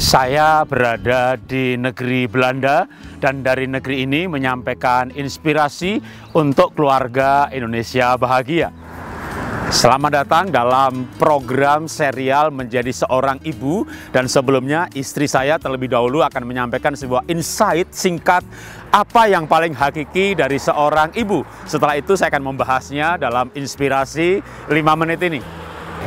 Saya berada di negeri Belanda dan dari negeri ini menyampaikan inspirasi untuk keluarga Indonesia bahagia. Selamat datang dalam program serial Menjadi Seorang Ibu, dan sebelumnya istri saya terlebih dahulu akan menyampaikan sebuah insight singkat apa yang paling hakiki dari seorang ibu. Setelah itu saya akan membahasnya dalam inspirasi 5 menit ini.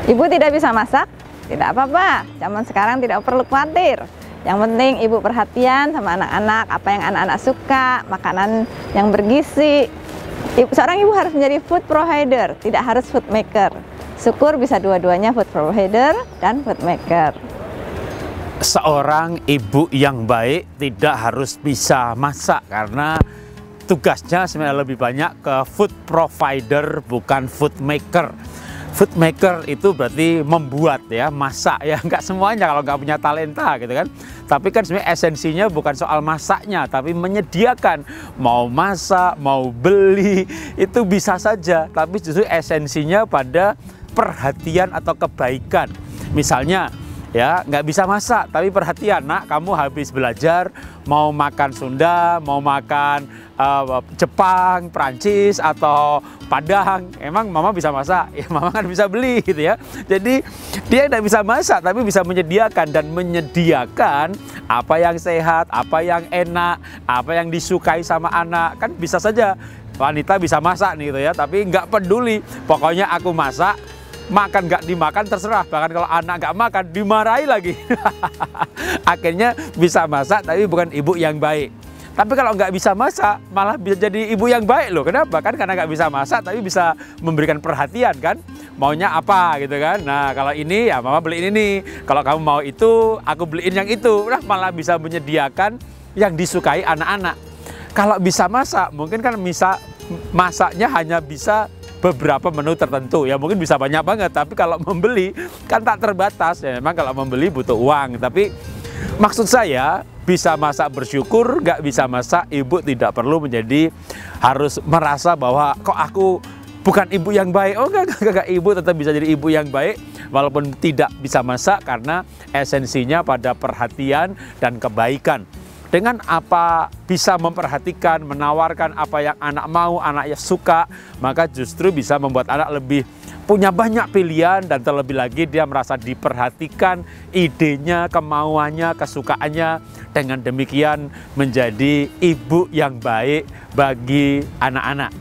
Ibu tidak bisa masak? Tidak apa-apa, zaman sekarang tidak perlu khawatir. Yang penting ibu perhatian sama anak-anak, apa yang anak-anak suka, makanan yang bergizi. Seorang ibu harus menjadi food provider, tidak harus food maker. Syukur bisa dua-duanya, food provider dan food maker. Seorang ibu yang baik tidak harus bisa masak, karena tugasnya sebenarnya lebih banyak ke food provider, bukan food maker. Food maker itu berarti membuat, ya, masak, ya, nggak semuanya kalau nggak punya talenta gitu kan. Tapi kan sebenarnya esensinya bukan soal masaknya, tapi menyediakan. Mau masak, mau beli, itu bisa saja. Tapi justru esensinya pada perhatian atau kebaikan. Misalnya, ya, nggak bisa masak, tapi perhatian, nak, kamu habis belajar, mau makan Sunda, mau makan Jepang, Prancis, atau Padang, emang mama bisa masak? Ya, mama kan bisa beli gitu ya. Jadi dia tidak bisa masak, tapi bisa menyediakan, dan menyediakan apa yang sehat, apa yang enak, apa yang disukai sama anak. Kan bisa saja wanita bisa masak nih gitu ya, tapi nggak peduli, pokoknya aku masak. Makan nggak dimakan terserah, bahkan kalau anak nggak makan dimarahi lagi. Akhirnya bisa masak tapi bukan ibu yang baik. Tapi kalau nggak bisa masak malah bisa jadi ibu yang baik loh. Kenapa? Kan karena nggak bisa masak tapi bisa memberikan perhatian kan. Maunya apa gitu kan. Nah, kalau ini ya mama beliin ini. Kalau kamu mau itu, aku beliin yang itu. Nah, malah bisa menyediakan yang disukai anak-anak. Kalau bisa masak mungkin kan bisa masaknya hanya bisa beberapa menu tertentu, ya mungkin bisa banyak banget, tapi kalau membeli kan tak terbatas, ya memang kalau membeli butuh uang. Tapi maksud saya, bisa masak bersyukur, nggak bisa masak ibu tidak perlu menjadi harus merasa bahwa kok aku bukan ibu yang baik. Oh enggak, ibu tetap bisa jadi ibu yang baik walaupun tidak bisa masak, karena esensinya pada perhatian dan kebaikan. Dengan apa bisa memperhatikan, menawarkan apa yang anak mau, anaknya suka, maka justru bisa membuat anak lebih punya banyak pilihan, dan terlebih lagi dia merasa diperhatikan, idenya, kemauannya, kesukaannya. Dengan demikian menjadi ibu yang baik bagi anak-anak.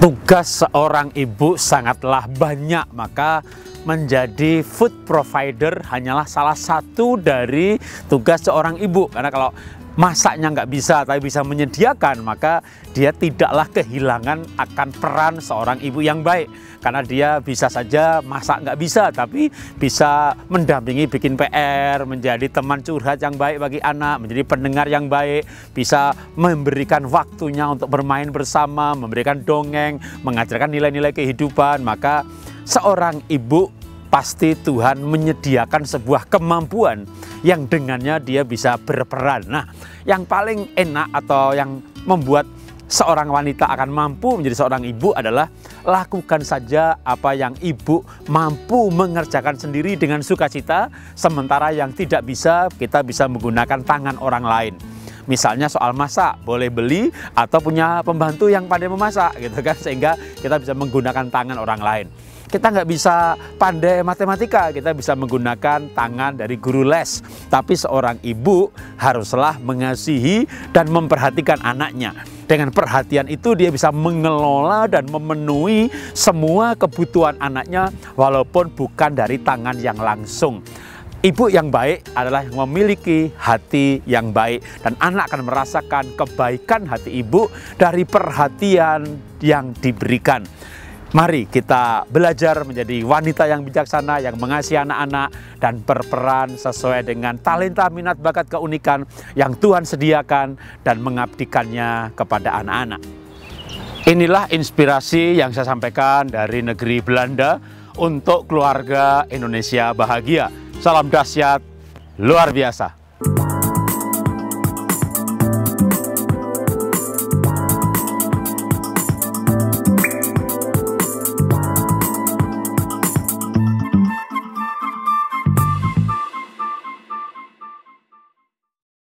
Tugas seorang ibu sangatlah banyak, maka menjadi food provider hanyalah salah satu dari tugas seorang ibu. Karena kalau masaknya nggak bisa tapi bisa menyediakan, maka dia tidaklah kehilangan akan peran seorang ibu yang baik. Karena dia bisa saja masak nggak bisa, tapi bisa mendampingi bikin PR, menjadi teman curhat yang baik bagi anak, menjadi pendengar yang baik, bisa memberikan waktunya untuk bermain bersama, memberikan dongeng, mengajarkan nilai-nilai kehidupan. Maka seorang ibu pasti Tuhan menyediakan sebuah kemampuan yang dengannya dia bisa berperan. Nah, yang paling enak atau yang membuat seorang wanita akan mampu menjadi seorang ibu adalah lakukan saja apa yang ibu mampu mengerjakan sendiri dengan sukacita, sementara yang tidak bisa kita bisa menggunakan tangan orang lain. Misalnya soal masak, boleh beli atau punya pembantu yang pandai memasak gitu kan, sehingga kita bisa menggunakan tangan orang lain. Kita nggak bisa pandai matematika, kita bisa menggunakan tangan dari guru les. Tapi seorang ibu haruslah mengasihi dan memperhatikan anaknya. Dengan perhatian itu dia bisa mengelola dan memenuhi semua kebutuhan anaknya walaupun bukan dari tangan yang langsung. Ibu yang baik adalah yang memiliki hati yang baik, dan anak akan merasakan kebaikan hati ibu dari perhatian yang diberikan. Mari kita belajar menjadi wanita yang bijaksana, yang mengasihi anak-anak, dan berperan sesuai dengan talenta, minat, bakat, keunikan yang Tuhan sediakan, dan mengabdikannya kepada anak-anak. Inilah inspirasi yang saya sampaikan dari negeri Belanda untuk keluarga Indonesia bahagia. Salam dahsyat luar biasa.